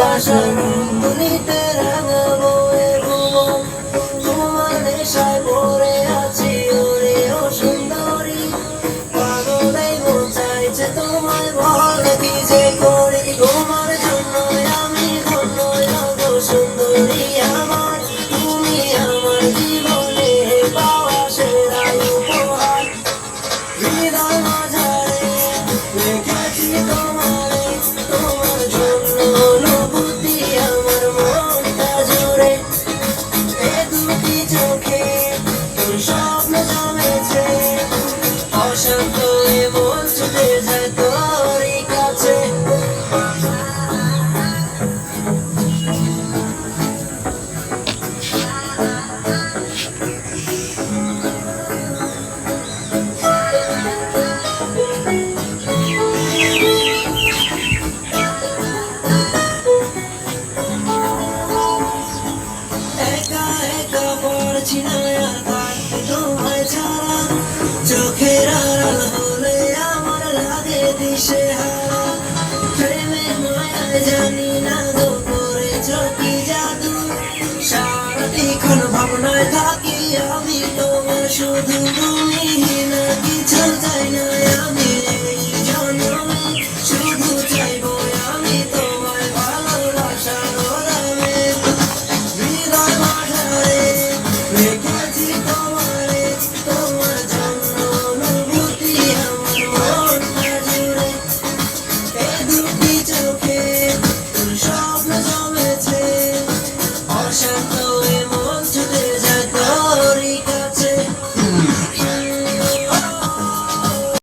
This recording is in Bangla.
ভালোবাসার তুলিতে রাঙাবো এ ভুবন, তোমার নেশায় পড়ে আছি ওরে ও সুন্দরী। পাগলে মন চাইছে তোমায়, বলো কি যে করি, তোমার জন্যই আমি ধন্য গো সুন্দরী আমার। তুমি আমার জীবনে পাওয়া সেরা উপহার, হৃদয় মাঝারে রেখেছি তোমারে, তোমার জন্য অনুভূতি আমার মনটা জুড়ে। এ দুটি চোখে তোর স্বপ্ন জমেছে, অশান্ত এ মন ছুটে যায় তোরই কাছে। একা একা পড়ছি না আর থাকতে তোমায় ছাড়া, চোখের আড়াল হলে আমার লাগে দিশেহারা। প্রেমের মায়ায় জানি